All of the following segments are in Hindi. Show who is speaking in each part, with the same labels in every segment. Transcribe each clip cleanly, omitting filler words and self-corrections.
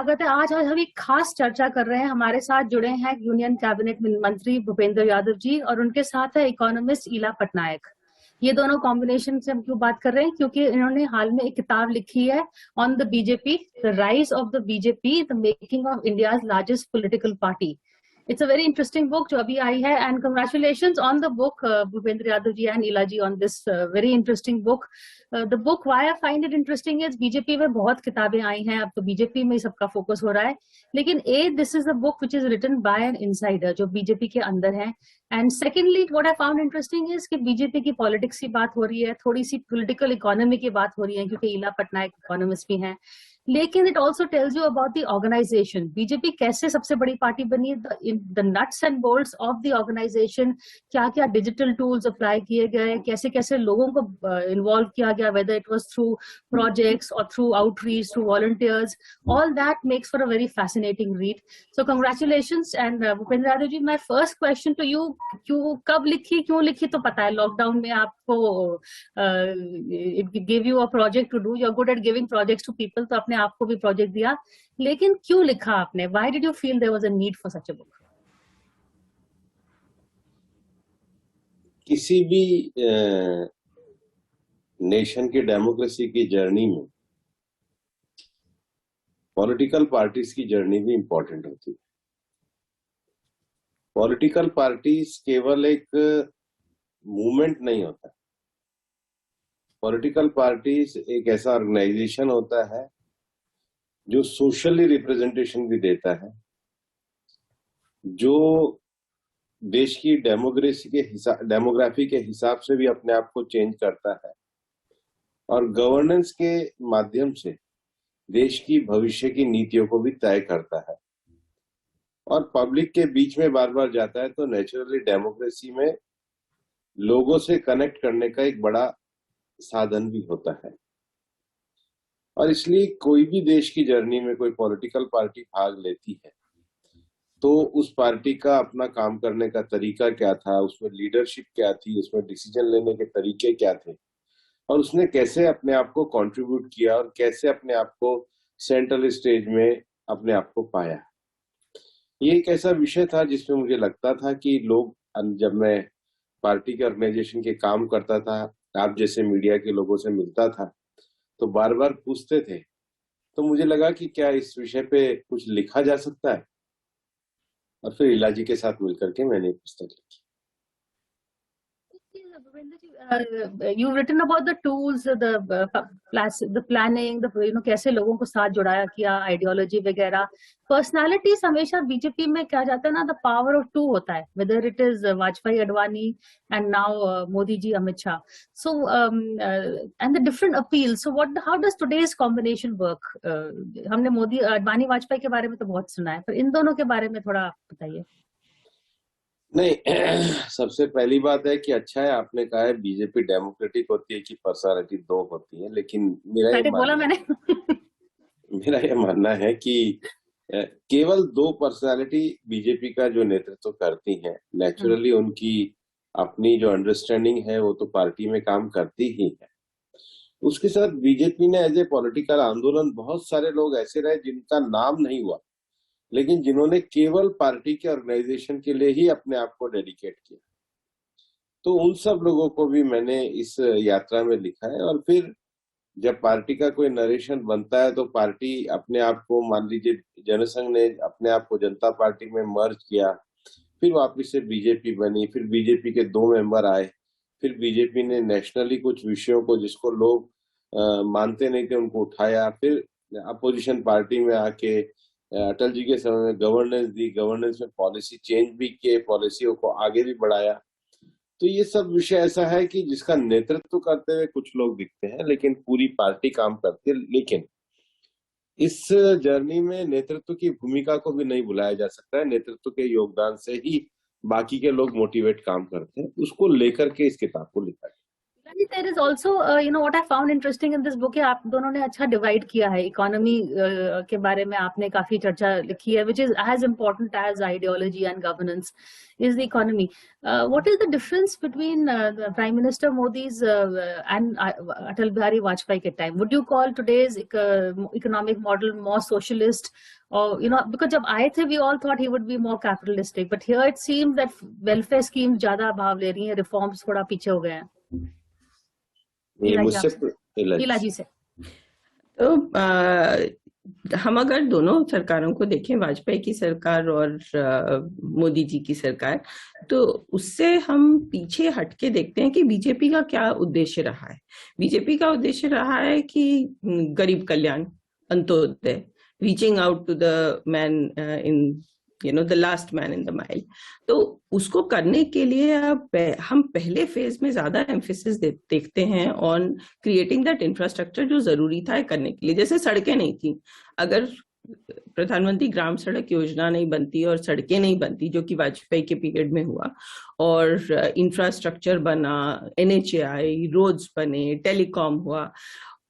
Speaker 1: स्वागत है। आज हम एक खास चर्चा कर रहे हैं। हमारे साथ जुड़े हैं यूनियन कैबिनेट मंत्री भूपेंद्र यादव जी और उनके साथ है इकोनॉमिस्ट ईला पटनायक। ये दोनों कॉम्बिनेशन से हम क्यों बात कर रहे हैं, क्योंकि इन्होंने हाल में एक किताब लिखी है on the BJP, the rise of the BJP, the making of India's largest political party. It's a very interesting book जो अभी आई है, and congratulations on the book, Bhupendra Yadav ji and Ila ji, on this very interesting book. The book, why I find it interesting is BJP में बहुत किताबें आई हैं, अब तो बीजेपी में सबका फोकस हो रहा है, लेकिन this is a book which is written by an insider जो बीजेपी के अंदर है. And secondly, what I found interesting is कि बीजेपी की पॉलिटिक्स की बात हो रही है, थोड़ी सी पॉलिटिकल इकोनॉमी की बात हो रही है, क्योंकि ईला पटनायक इकोनॉमिस्ट भी हैं, लेकिन it also tells you about the organisation. BJP कैसे सबसे बड़ी पार्टी बनी, the nuts and bolts of the organisation, क्या क्या डिजिटल टूल्स अप्लाई किए गए, कैसे कैसे लोगों को इन्वॉल्व किया गया, whether it was through projects और through outreach, through volunteers. All that makes for a very fascinating read. So congratulations. And Bhupendra Yadav ji, my first question to you, कब लिखी, क्यों लिखी? तो पता है लॉकडाउन में आपको it give you a project to do, you are good at giving projects to people, तो अपने आपको भी प्रोजेक्ट दिया, लेकिन क्यों लिखा आपने? Why did you feel there was a need for such a book?
Speaker 2: किसी भी नेशन की डेमोक्रेसी की जर्नी में पॉलिटिकल पार्टीज की जर्नी भी इंपॉर्टेंट होती है. पॉलिटिकल पार्टीज केवल एक मूवमेंट नहीं होता. पॉलिटिकल पार्टीज एक ऐसा ऑर्गेनाइजेशन होता है जो सोशली रिप्रेजेंटेशन भी देता है, जो देश की डेमोग्राफी के हिसाब से भी अपने आप को चेंज करता है, और गवर्नेंस के माध्यम से देश की भविष्य की नीतियों को भी तय करता है, और पब्लिक के बीच में बार बार जाता है. तो नेचुरली डेमोक्रेसी में लोगों से कनेक्ट करने का एक बड़ा साधन भी होता है. और इसलिए कोई भी देश की जर्नी में कोई पॉलिटिकल पार्टी भाग लेती है तो उस पार्टी का अपना काम करने का तरीका क्या था, उसमें लीडरशिप क्या थी, उसमें डिसीजन लेने के तरीके क्या थे, और उसने कैसे अपने आप को कंट्रीब्यूट किया और कैसे अपने आप को सेंट्रल स्टेज में अपने आप को पाया. ये एक ऐसा विषय था जिसमें मुझे लगता था कि लोग, जब मैं पार्टी के ऑर्गेनाइजेशन के काम करता था, आप जैसे मीडिया के लोगों से मिलता था, तो बार बार पूछते थे, तो मुझे लगा कि क्या इस विषय पे कुछ लिखा जा सकता है, और फिर ईला जी के साथ मिलकर के मैंने पुस्तक लिखी.
Speaker 1: You've written about the tools, the planning, कैसे लोगों को साथ जुड़ाया किया, आइडियोलॉजी वगैरह. पर्सनालिटीज हमेशा बीजेपी में क्या जाता है ना, द पावर ऑफ टू होता है, whether it is Vajpayee, Advani, and now Modi ji, Amit Shah. So and the different appeal. So how does today's combination work? हमने मोदी, अडवाणी, वाजपेयी के बारे में तो बहुत सुना है, पर इन दोनों के बारे में थोड़ा बताइए.
Speaker 2: नहीं, सबसे पहली बात है कि अच्छा है आपने कहा है बीजेपी डेमोक्रेटिक होती है कि पर्सनालिटी दो होती है, लेकिन मेरा ये मानना है कि केवल दो पर्सनालिटी बीजेपी का जो नेतृत्व करती हैं, नेचुरली उनकी अपनी जो अंडरस्टैंडिंग है वो तो पार्टी में काम करती ही है. उसके साथ बीजेपी ने एज ए पॉलिटिकल आंदोलन, बहुत सारे लोग ऐसे रहे जिनका नाम नहीं हुआ, लेकिन जिन्होंने केवल पार्टी के ऑर्गेनाइजेशन के लिए ही अपने आप को डेडिकेट किया. तो उन सब लोगों को भी मैंने इस यात्रा में लिखा है. और फिर जब पार्टी का कोई नरेशन बनता है तो पार्टी अपने आप को, मान लीजिए जनसंघ ने अपने आप को जनता पार्टी में मर्ज किया, फिर वापिस से बीजेपी बनी, फिर बीजेपी के 2 मेंबर आए, फिर बीजेपी ने नेशनली कुछ विषयों को जिसको लोग मानते नहीं थे उनको उठाया, फिर अपोजिशन पार्टी में आके अटल जी के समय में गवर्नेंस दी, गवर्नेंस में पॉलिसी चेंज भी किए, पॉलिसियों को आगे भी बढ़ाया. तो ये सब विषय ऐसा है कि जिसका नेतृत्व करते हुए कुछ लोग दिखते हैं, लेकिन पूरी पार्टी काम करती है. लेकिन इस जर्नी में नेतृत्व की भूमिका को भी नहीं भुलाया जा सकता है. नेतृत्व के योगदान से ही बाकी के लोग मोटिवेट काम करते हैं. उसको लेकर के इस किताब को लिखा है.
Speaker 1: There is also, what I found interesting in this book है आप दोनों ने अच्छा divide किया है economy के बारे में आपने काफी चर्चा लिखी है, which is as important as ideology and governance is the economy. What is the difference between the Prime Minister Modi's and Atal Bihari Vajpayee के time? Would you call today's economic model more socialist? Or, because जब आए थे we all thought he would be more capitalistic, but here it seems that welfare schemes ज्यादा भाव ले रही हैं, reforms थोड़ा पीछे हो गए हैं. ईला जी से
Speaker 3: तो हम अगर दोनों सरकारों को देखें, वाजपेयी की सरकार और मोदी जी की सरकार, तो उससे हम पीछे हटके देखते हैं कि बीजेपी का क्या उद्देश्य रहा है. बीजेपी का उद्देश्य रहा है कि Garib Kalyan, Antyodaya, reaching out to the man in the last man in the mile. तो उसको करने के लिए हम पहले फेज में ज्यादा एम्फेसिस देखते हैं ऑन क्रिएटिंग दैट इंफ्रास्ट्रक्चर जो जरूरी था करने के लिए. जैसे सड़कें नहीं थी, अगर प्रधानमंत्री ग्राम सड़क योजना नहीं बनती और सड़कें नहीं बनती, जो कि वाजपेयी के पीरियड में हुआ, और इंफ्रास्ट्रक्चर बना, NHAI, रोड्स बने, टेलीकॉम हुआ,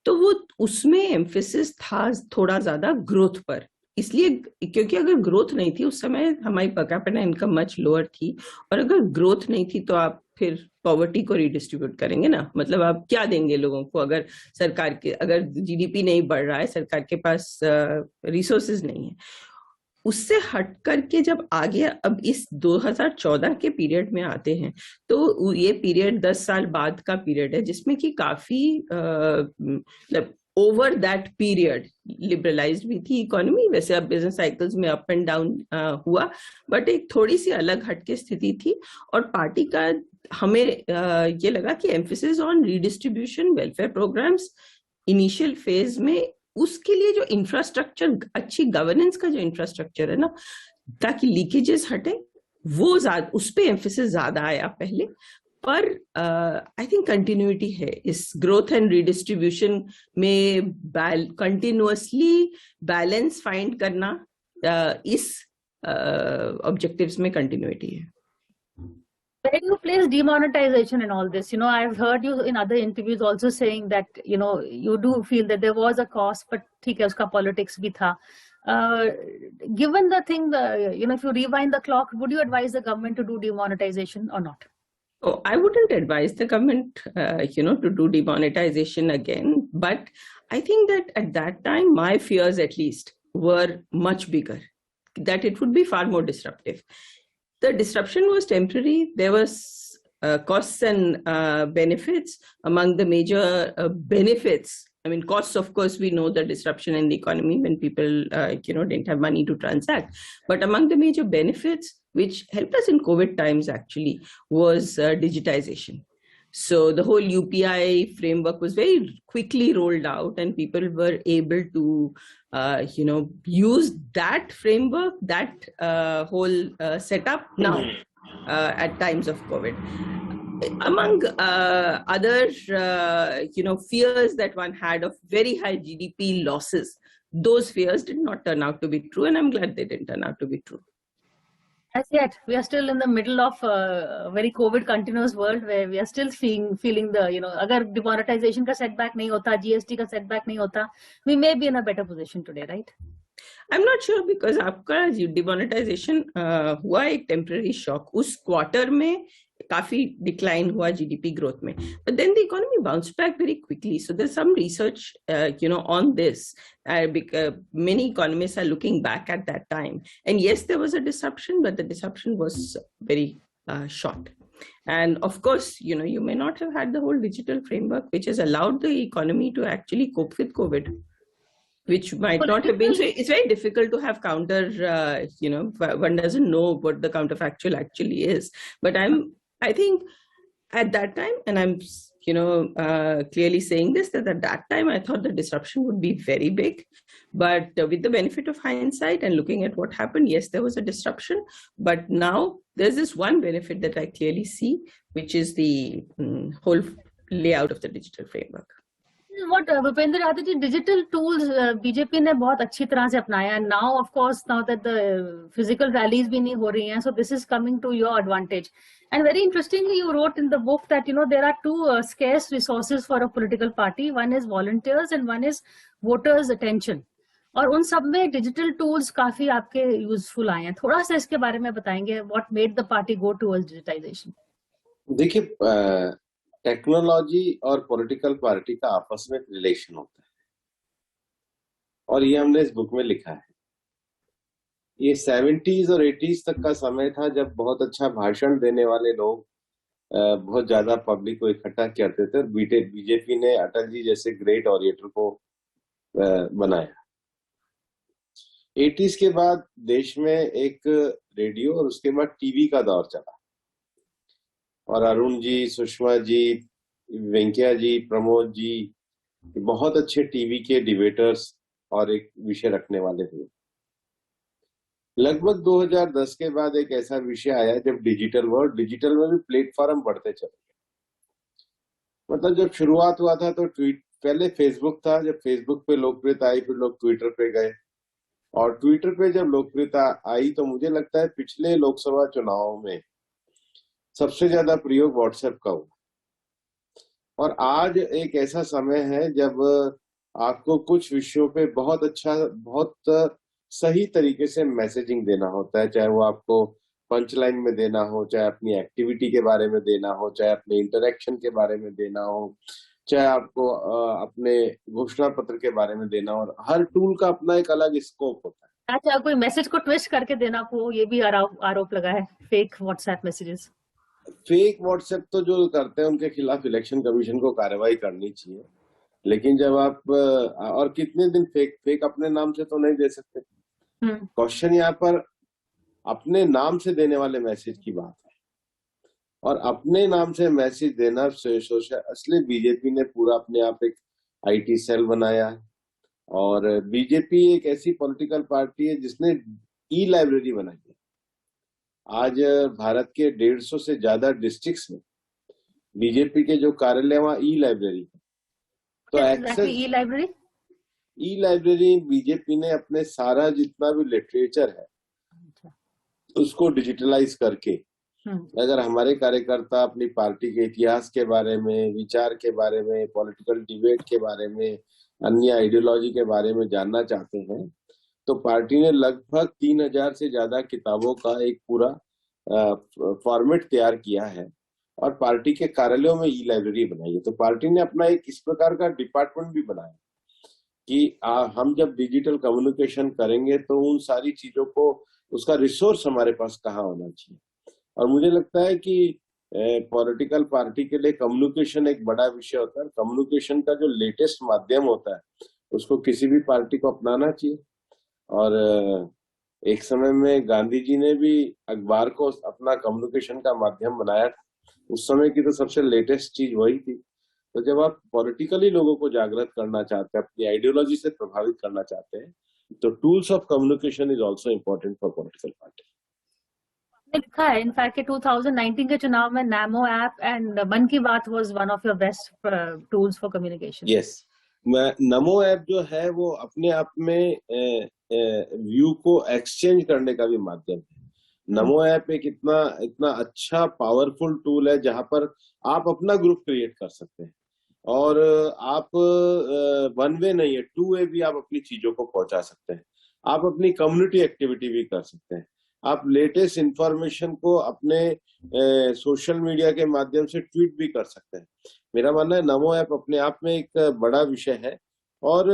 Speaker 3: तो वो उसमें एम्फेसिस था थोड़ा ज्यादा ग्रोथ पर. इसलिए क्योंकि अगर ग्रोथ नहीं थी उस समय हमारी per capita income much lower थी, और अगर ग्रोथ नहीं थी तो आप फिर पॉवर्टी को रिडिस्ट्रीब्यूट करेंगे ना. मतलब आप क्या देंगे लोगों को अगर सरकार के, अगर GDP नहीं बढ़ रहा है, सरकार के पास रिसोर्सेज नहीं है. उससे हट करके जब आगे अब इस 2014 के पीरियड में आते हैं, तो ये पीरियड 10 साल बाद का पीरियड है, जिसमें कि काफी ओवर दैट पीरियड लिबरलाइज्ड भी थी इकोनॉमी. वैसे अब बिजनेस साइकिल्स में अप एंड डाउन हुआ, बट एक थोड़ी सी अलग हटके स्थिति थी. और पार्टी का हमें ये लगा कि emphasis on redistribution, welfare programmes initial phase में, उसके लिए जो इंफ्रास्ट्रक्चर, अच्छी गवर्नेंस का जो इंफ्रास्ट्रक्चर है ना, ताकि लीकेजेस हटे, वो ज्यादा, उस पर एम्फेसिस ज्यादा आया पहले. पर आई थिंक कंटिन्यूटी है इस ग्रोथ एंड रिडिस्ट्रीब्यूशन में. कंटिन्यूअसली बैलेंस फाइंड करना, इस ऑब्जेक्टिव्स में कंटिन्यूटी है.
Speaker 1: Where do you place demonetization in all this? I've heard you in other interviews also saying that, you do feel that there was a cost, but ठीक है, उसका politics भी था. Given the thing, if you rewind the clock, would you advise the government to do demonetization or not?
Speaker 3: Oh, I wouldn't advise the government, to do demonetization again. But I think that at that time, my fears at least were much bigger, that it would be far more disruptive. The disruption was temporary. There was costs and benefits. Among the major benefits, I mean, costs, of course, we know the disruption in the economy when people, didn't have money to transact. But among the major benefits, which helped us in COVID times actually, was digitization. So the whole UPI framework was very quickly rolled out, and people were able to, use that framework, that whole setup now at times of COVID. Among other, fears that one had of very high GDP losses, those fears did not turn out to be true, and I'm glad they didn't turn out to be true.
Speaker 1: As yet, we are still in the middle of a very COVID continuous world where we are still feeling the, अगर demonetization का setback नहीं होता, GST का setback नहीं होता, we may be in a better position today, right?
Speaker 3: I'm not sure, because आपका demonetization हुआ एक temporary shock. उस quarter में काफी decline हुआ GDP growth में, but then the economy bounced back very quickly. So there's some research, on this. Many economists are looking back at that time, and yes, there was a disruption, but the disruption was very short. And of course, you may not have had the whole digital framework, which has allowed the economy to actually cope with COVID, which might not have been. So it's very difficult to have counter, one doesn't know what the counterfactual actually is. But I think at that time, and I'm, clearly saying this, that at that time, I thought the disruption would be very big. But with the benefit of hindsight and looking at what happened, yes, there was a disruption. But now there's this one benefit that I clearly see, which is the whole layout of the digital framework.
Speaker 1: what Bhupendra Yadav ji, digital tools BJP ने बहुत अच्छी तरह से अपनाया है. Now of course, now that the physical rallies भी नहीं हो रही हैं, so this is coming to your advantage. And very interestingly, you wrote in the book that there are two scarce resources for a political party. One is volunteers and one is voters' attention. और उन सब में डिजिटल टूल्स काफी आपके यूजफुल आए हैं. थोड़ा सा इसके बारे में बताएंगे, what made the party go towards digitisation?
Speaker 2: देखिए, टेक्नोलॉजी और पॉलिटिकल पार्टी का आपस में एक रिलेशन होता है, और ये हमने इस बुक में लिखा है. ये 70s और 80s तक का समय था जब बहुत अच्छा भाषण देने वाले लोग बहुत ज्यादा पब्लिक को इकट्ठा करते थे. बीजेपी ने अटल जी जैसे ग्रेट ऑरिएटर को बनाया. 80s के बाद देश में एक रेडियो और उसके बाद टीवी का दौर चला, और अरुण जी, सुषमा जी, वेंकैया जी, प्रमोद जी बहुत अच्छे टीवी के डिबेटर्स और एक विषय रखने वाले हुए. लगभग 2010 के बाद एक ऐसा विषय आया जब डिजिटल में भी प्लेटफॉर्म बढ़ते चले गए. मतलब जब शुरुआत हुआ था तो पहले फेसबुक था. जब फेसबुक पे लोकप्रियता आई, फिर लोग ट्विटर पे गए, और ट्विटर पे जब लोकप्रियता आई तो मुझे लगता है पिछले लोकसभा चुनाव में सबसे ज्यादा प्रयोग व्हाट्सएप का हुआ. और आज एक ऐसा समय है जब आपको कुछ विषयों पे बहुत सही तरीके से मैसेजिंग देना होता है, चाहे वो आपको पंचलाइन में देना हो, चाहे अपनी एक्टिविटी के बारे में देना हो, चाहे अपने इंटरेक्शन के बारे में देना हो, चाहे आपको अपने घोषणा पत्र के बारे में देना हो. और हर टूल का अपना एक अलग स्कोप होता है.
Speaker 1: अच्छा, कोई मैसेज को ट्विस्ट करके देना को, ये भी आरोप लगा है, fake WhatsApp messages.
Speaker 2: Fake WhatsApp तो जो करते हैं उनके खिलाफ इलेक्शन कमीशन को कार्रवाई करनी चाहिए, लेकिन जब आप और कितने दिन फेक अपने नाम से तो नहीं दे सकते. क्वेश्चन यहाँ पर अपने नाम से देने वाले मैसेज की बात है, और अपने नाम से मैसेज देना असली बीजेपी ने पूरा अपने आप एक आईटी सेल बनाया. और बीजेपी एक ऐसी पॉलिटिकल पार्टी है जिसने ई लाइब्रेरी बनाई है. आज भारत के 150 से ज्यादा डिस्ट्रिक्ट्स में बीजेपी के जो कार्यालय वहाँ ई लाइब्रेरी है. तो एक्सेस ई लाइब्रेरी बीजेपी ने अपने सारा जितना भी लिटरेचर है उसको डिजिटलाइज करके, अगर हमारे कार्यकर्ता अपनी पार्टी के इतिहास के बारे में, विचार के बारे में, पॉलिटिकल डिबेट के बारे में, अन्य आइडियोलॉजी के बारे में जानना चाहते हैं, तो पार्टी ने लगभग 3000 से ज्यादा किताबों का एक पूरा फॉर्मेट तैयार किया है, और पार्टी के कार्यालयों में ई लाइब्रेरी बनाई है. तो पार्टी ने अपना एक इस प्रकार का डिपार्टमेंट भी बनाया कि हम जब डिजिटल कम्युनिकेशन करेंगे तो उन सारी चीजों को, उसका रिसोर्स हमारे पास कहाँ होना चाहिए. और मुझे लगता है कि पॉलिटिकल पार्टी के लिए कम्युनिकेशन एक बड़ा विषय होता है. कम्युनिकेशन का जो लेटेस्ट माध्यम होता है उसको किसी भी पार्टी को अपनाना चाहिए. और एक समय में गांधी जी ने भी अखबार को अपना कम्युनिकेशन का माध्यम बनाया था. उस समय की तो सबसे लेटेस्ट चीज वही थी. तो जब आप पॉलिटिकली लोगों को जागृत करना चाहते हैं, अपनी आइडियोलॉजी से प्रभावित करना चाहते हैं, तो tools of communication is also important for political party.
Speaker 1: लिखा है इनफैक्ट 2019 के चुनाव में नमो ऐप एंड मन की बात was one of your best tools for communication.
Speaker 2: Yes, NaMo app जो है वो अपने आप में व्यू को एक्सचेंज करने का भी माध्यम है. नमो ऐप एक इतना अच्छा पावरफुल टूल है जहां पर आप अपना ग्रुप क्रिएट कर सकते हैं, और आप वन वे नहीं है, 2 वे भी आप अपनी चीजों को पहुंचा सकते हैं. आप अपनी कम्युनिटी एक्टिविटी भी कर सकते हैं. आप लेटेस्ट इंफॉर्मेशन को अपने सोशल मीडिया के माध्यम से ट्वीट भी कर सकते हैं. मेरा मानना है नमो ऐप अपने आप में एक बड़ा विषय है, और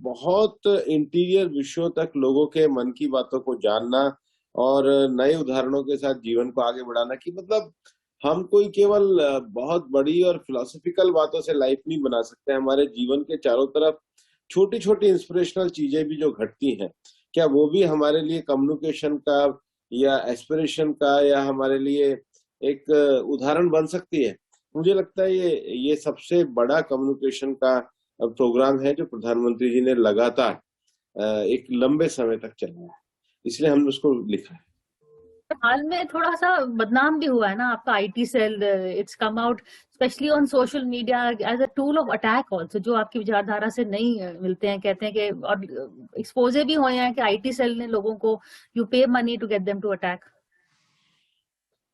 Speaker 2: बहुत इंटीरियर विषयों तक लोगों के मन की बातों को जानना और नए उदाहरणों के साथ जीवन को आगे बढ़ाना. की मतलब हम कोई केवल बहुत बड़ी और फिलोसॉफिकल बातों से लाइफ नहीं बना सकते. हमारे जीवन के चारों तरफ छोटी छोटी इंस्पिरेशनल चीजें भी जो घटती हैं, क्या वो भी हमारे लिए कम्युनिकेशन का या एस्पिरेशन का या हमारे लिए एक उदाहरण बन सकती है. मुझे लगता है ये सबसे बड़ा कम्युनिकेशन का प्रोग्राम है जो प्रधानमंत्री जी ने लगातार एक लंबे समय तक चलाया है, इसलिए हमने उसको लिखा है.
Speaker 1: हाल में थोड़ा सा बदनाम भी हुआ है ना आपका IT cell, it's come out specially on social media as a tool of attack also, जो आपकी विचारधारा से नहीं मिलते हैं, कहते हैं कि, और एक्सपोजे भी हुए हैं कि आईटी सेल ने लोगों को, you pay money to get them to attack.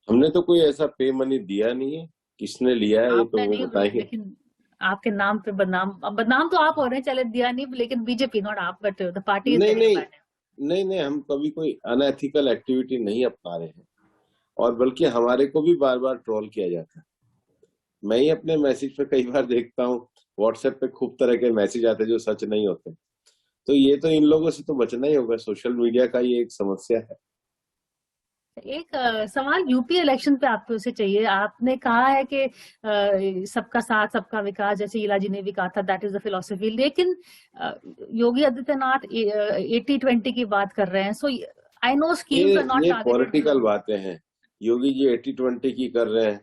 Speaker 2: हमने तो कोई ऐसा पे मनी दिया नहीं है, किसने लिया है ये तो
Speaker 1: आपने
Speaker 2: वो
Speaker 1: नहीं,
Speaker 2: बताएंगे।
Speaker 1: लेकिन आपके नाम पे बदनाम तो आप हो रहे हैं, चले दिया नहीं, लेकिन बीजेपी नॉट आप, बट द पार्टी इज
Speaker 2: नहीं
Speaker 1: गेटिंग
Speaker 2: नहीं
Speaker 1: बैड।
Speaker 2: नहीं नहीं, हम कभी कोई अनएथिकल एक्टिविटी नहीं अपना रहे हैं, और बल्कि हमारे को भी बार बार ट्रोल किया जाता है। मैं ही अपने मैसेज पे कई बार देखता हूँ, व्हाट्सएप पे खूब तरह के मैसेज आते हैं जो सच नहीं होते। तो ये तो इन लोगों से तो बचना ही होगा, सोशल मीडिया का ये एक समस्या है।
Speaker 1: एक सवाल यूपी इलेक्शन पे आपको से चाहिए। आपने कहा है कि सबका साथ सबका विकास, जैसे इला जी ने भी कहा था, दैट इज द फिलॉसफी, लेकिन योगी आदित्यनाथ 80-20 की बात कर रहे हैं। So I know schemes are not
Speaker 2: ये
Speaker 1: टारगेटेड
Speaker 2: पॉलिटिकल बातें हैं। योगी जी 80-20 की कर रहे हैं,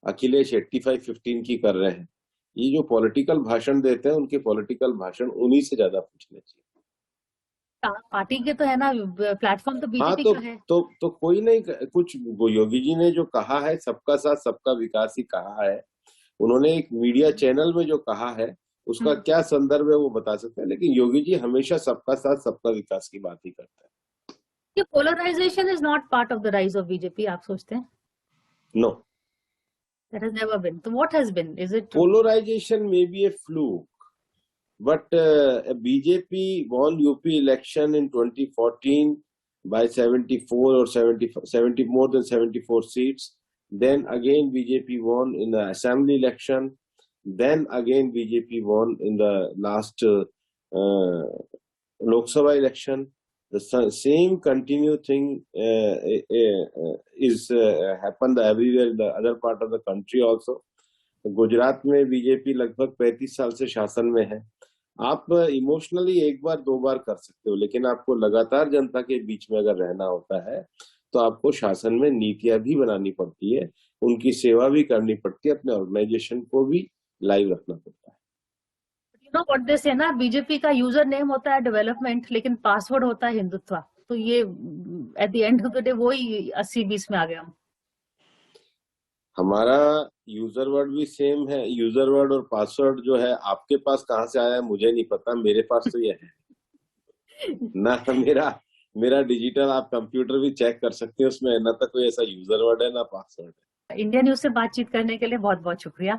Speaker 2: अखिलेश 85-15 की कर रहे हैं। ये जो पॉलिटिकल भाषण देते हैं, उनके पॉलिटिकल भाषण उन्हीं से ज्यादा पूछने चाहिए।
Speaker 1: पार्टी के तो है ना, प्लेटफॉर्म तो
Speaker 2: हाँ,
Speaker 1: बीजेपी
Speaker 2: तो
Speaker 1: का है।
Speaker 2: तो कोई नहीं, कुछ वो योगी जी ने जो कहा है, सबका साथ सबका विकास ही कहा है। उन्होंने एक मीडिया चैनल में जो कहा है, उसका क्या संदर्भ है वो बता सकते हैं, लेकिन योगी जी हमेशा सबका साथ सबका विकास की बात ही करते हैं।
Speaker 1: ये polarisation is not part of the rise of BJP, आप सोचते हैं?
Speaker 2: No,
Speaker 1: that has never been. तो what has been? Is it
Speaker 2: polarisation may be a fluke, but BJP won UP election in 2014 by 74 or 70 more than 74 seats. Then again BJP won in the assembly election. Then again BJP won in the last Lok Sabha election. The same continued thing is happened everywhere in the other part of the country also. Gujarat में बीजेपी लगभग 35 साल से शासन में है। आप इमोशनली एक बार दो बार कर सकते हो, लेकिन आपको लगातार जनता के बीच में अगर रहना होता है तो आपको शासन में नीतियां भी बनानी पड़ती है, उनकी सेवा भी करनी पड़ती है, अपने ऑर्गेनाइजेशन को भी लाइव रखना पड़ता है।
Speaker 1: यू नो व्हाट दे से ना, बीजेपी का यूजर नेम होता है डेवलपमेंट, लेकिन पासवर्ड होता है हिंदुत्व। तो ये at the end of the day वही 80-20 में आ गया।
Speaker 2: हमारा यूजर वर्ड भी सेम है। यूजर वर्ड और पासवर्ड जो है आपके पास कहाँ से आया है मुझे नहीं पता, मेरे पास तो ये है ना। मेरा डिजिटल आप कंप्यूटर भी चेक कर सकते हैं, उसमें ना तो कोई ऐसा यूजर वर्ड है ना पासवर्ड है।
Speaker 1: इंडिया न्यूज से बातचीत करने के लिए बहुत बहुत शुक्रिया।